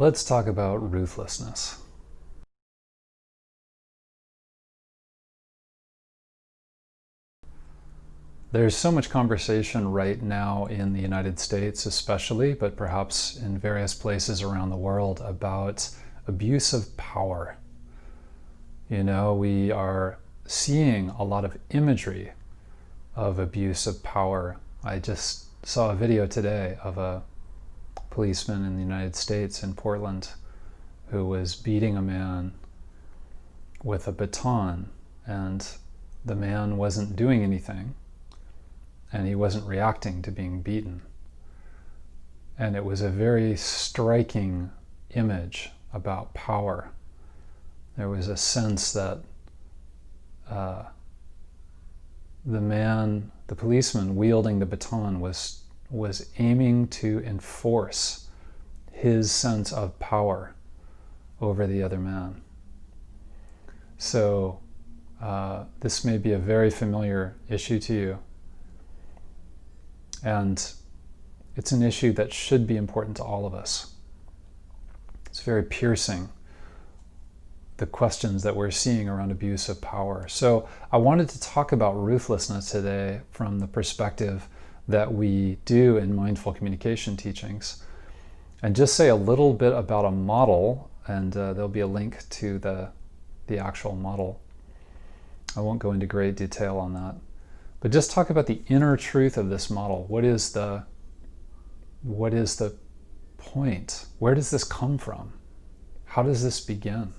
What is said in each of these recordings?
Let's talk about ruthlessness. There's so much conversation right now in the United States especially, but perhaps in various places around the world, about abuse of power. You know, we are seeing a lot of imagery of abuse of power. I just saw a video today of a policeman in the United States in Portland who was beating a man with a baton, and the man wasn't doing anything and he wasn't reacting to being beaten. And it was a very striking image about power. There was a sense that the policeman wielding the baton was aiming to enforce his sense of power over the other man. So this may be a very familiar issue to you. And it's an issue that should be important to all of us. It's very piercing, the questions that we're seeing around abuse of power. So I wanted to talk about ruthlessness today from the perspective that we do in mindful communication teachings, and just say a little bit about a model, and there'll be a link to the actual model. I won't go into great detail on that, but just talk about the inner truth of this model. What is the point? Where does this come from? How does this begin?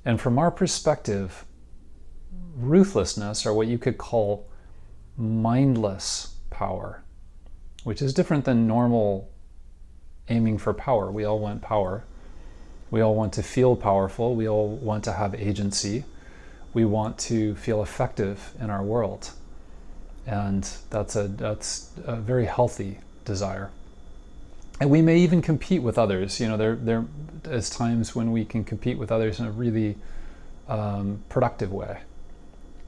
And from our perspective, ruthlessness, or what you could call mindless power, which is different than normal aiming for power. We all want power. We all want to feel powerful. We all want to have agency. We want to feel effective in our world. And that's a very healthy desire. And we may even compete with others. You know, there is times when we can compete with others in a really productive way.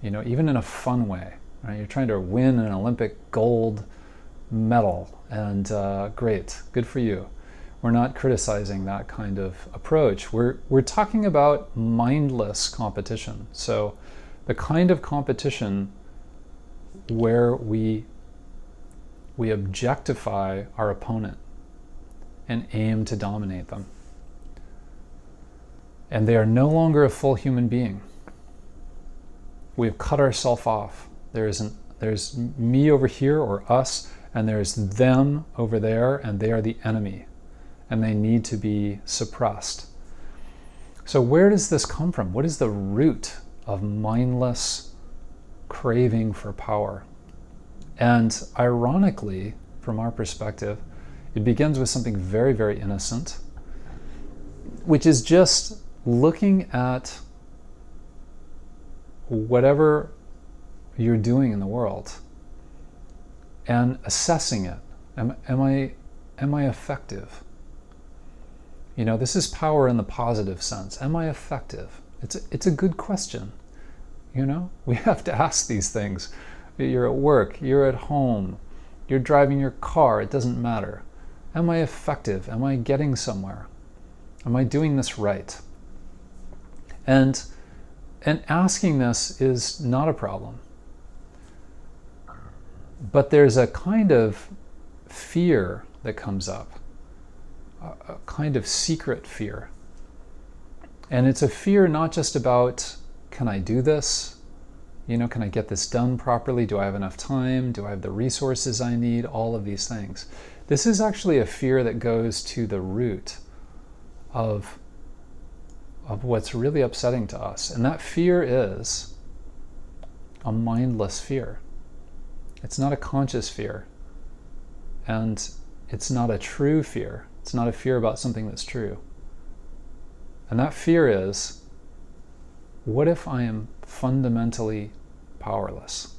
You know, even in a fun way. Right? You're trying to win an Olympic gold medal, and great, good for you. We're not criticizing that kind of approach. We're talking about mindless competition. So the kind of competition where we objectify our opponent and aim to dominate them. And they are no longer a full human being. We've cut ourselves off. There's me over here, or us, and there's them over there, and they are the enemy. And they need to be suppressed. So where does this come from? What is the root of mindless craving for power? And ironically, from our perspective, it begins with something very, very innocent, which is just looking at whatever you're doing in the world and assessing it. Am I effective? You know, this is power in the positive sense. Am I effective? It's a good question. You know, we have to ask these things. You're at work, you're at home, you're driving your car, it doesn't matter. Am I effective? Am I getting somewhere? Am I doing this right? And asking this is not a problem. But there's a kind of fear that comes up. A kind of secret fear. And it's a fear not just about, can I do this? You know, can I get this done properly? Do I have enough time? Do I have the resources I need? All of these things. This is actually a fear that goes to the root of what's really upsetting to us. And that fear is a mindless fear. It's not a conscious fear. And it's not a true fear. It's not a fear about something that's true. And that fear is, what if I am fundamentally powerless?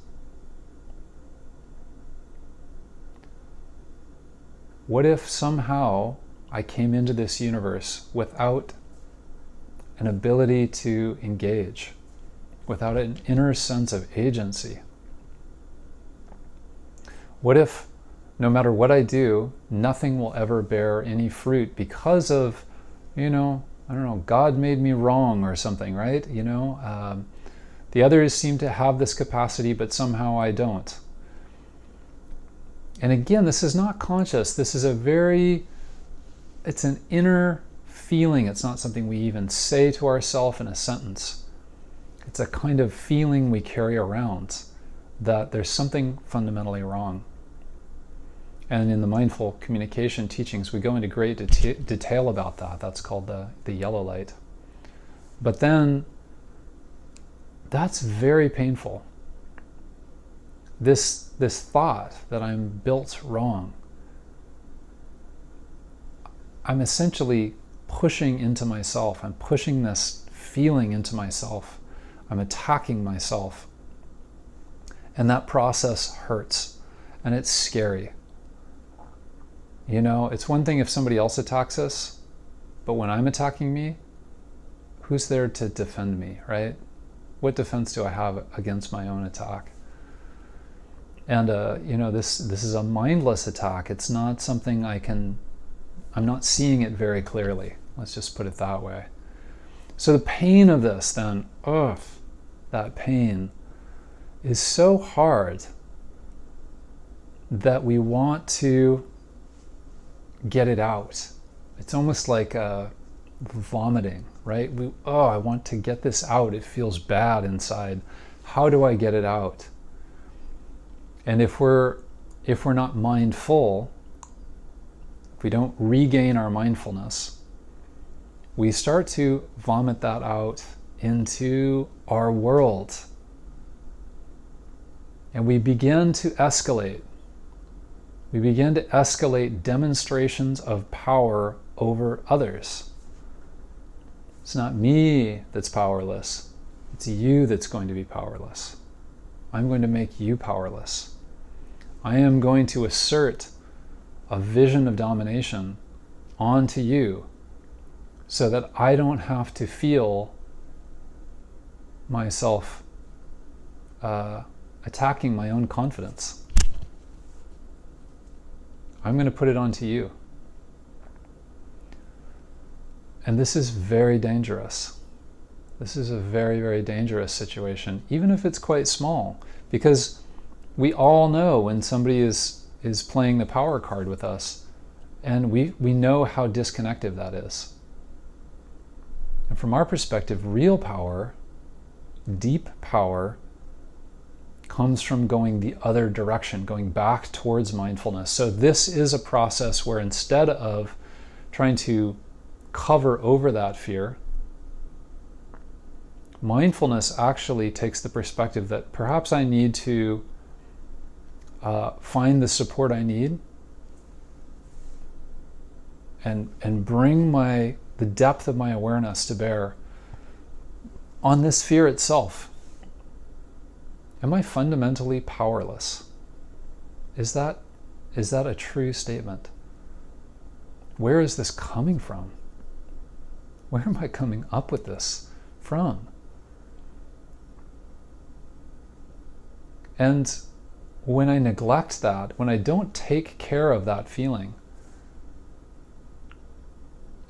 What if somehow I came into this universe without an ability to engage, without an inner sense of agency? What if no matter what I do, nothing will ever bear any fruit because of, I don't know, God made me wrong or something, right? The others seem to have this capacity, but somehow I don't. And again, this is not conscious. This is it's an inner feeling. It's not something we even say to ourselves in a sentence. It's a kind of feeling we carry around that there's something fundamentally wrong. And in the mindful communication teachings, we go into great detail about that. That's called the yellow light. But then, that's very painful. This thought that I'm built wrong, I'm essentially pushing into myself. I'm pushing this feeling into myself. I'm attacking myself. And that process hurts. And it's scary. It's one thing if somebody else attacks us, but when I'm attacking me, who's there to defend me, right? What defense do I have against my own attack? And, this is a mindless attack. It's not something I'm not seeing it very clearly. Let's just put it that way. So the pain of this then, that pain is so hard that we want to get it out. It's almost like vomiting, right? I want to get this out. It feels bad inside. How do I get it out? And if we're not mindful, if we don't regain our mindfulness, we start to vomit that out into our world. And we begin to escalate. We begin to escalate demonstrations of power over others. It's not me that's powerless. It's you that's going to be powerless. I'm going to make you powerless. I am going to assert a vision of domination onto you so that I don't have to feel myself attacking my own confidence. I'm going to put it onto you. And this is very dangerous. This is a very, very dangerous situation, even if it's quite small, because we all know when somebody is playing the power card with us, and we know how disconnected that is. And from our perspective, real power, deep power, comes from going the other direction, going back towards mindfulness. So this is a process where instead of trying to cover over that fear, mindfulness actually takes the perspective that perhaps I need to find the support I need and bring the depth of my awareness to bear on this fear itself. Am I fundamentally powerless? Is that a true statement? Where is this coming from? Where am I coming up with this from? And when I neglect that, when I don't take care of that feeling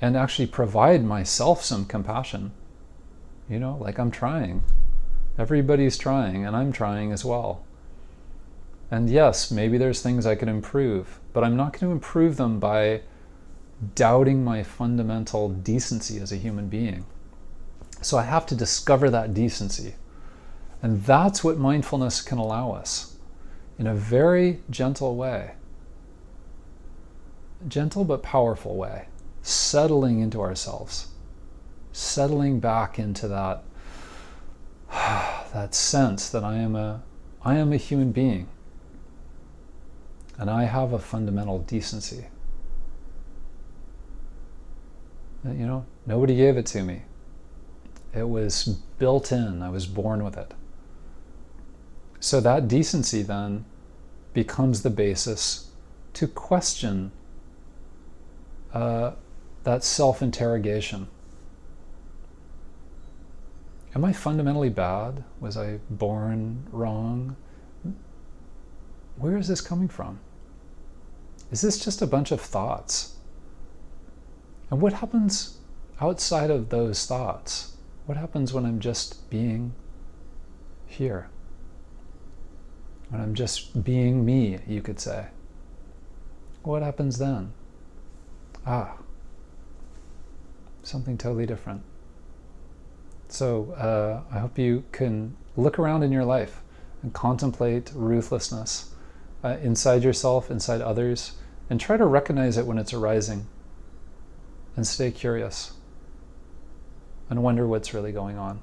and actually provide myself some compassion, like I'm trying. Everybody's trying, and I'm trying as well. And yes, maybe there's things I can improve, but I'm not going to improve them by doubting my fundamental decency as a human being. So I have to discover that decency. And that's what mindfulness can allow us in a very gentle way. Gentle but powerful way. Settling into ourselves. Settling back into that sense that I am a human being. And I have a fundamental decency. Nobody gave it to me. It was built in. I was born with it. So that decency then becomes the basis to question that self-interrogation. Am I fundamentally bad? Was I born wrong? Where is this coming from? Is this just a bunch of thoughts? And what happens outside of those thoughts? What happens when I'm just being here? When I'm just being me, you could say. What happens then? Something totally different. So I hope you can look around in your life and contemplate ruthlessness inside yourself, inside others, and try to recognize it when it's arising, and stay curious and wonder what's really going on.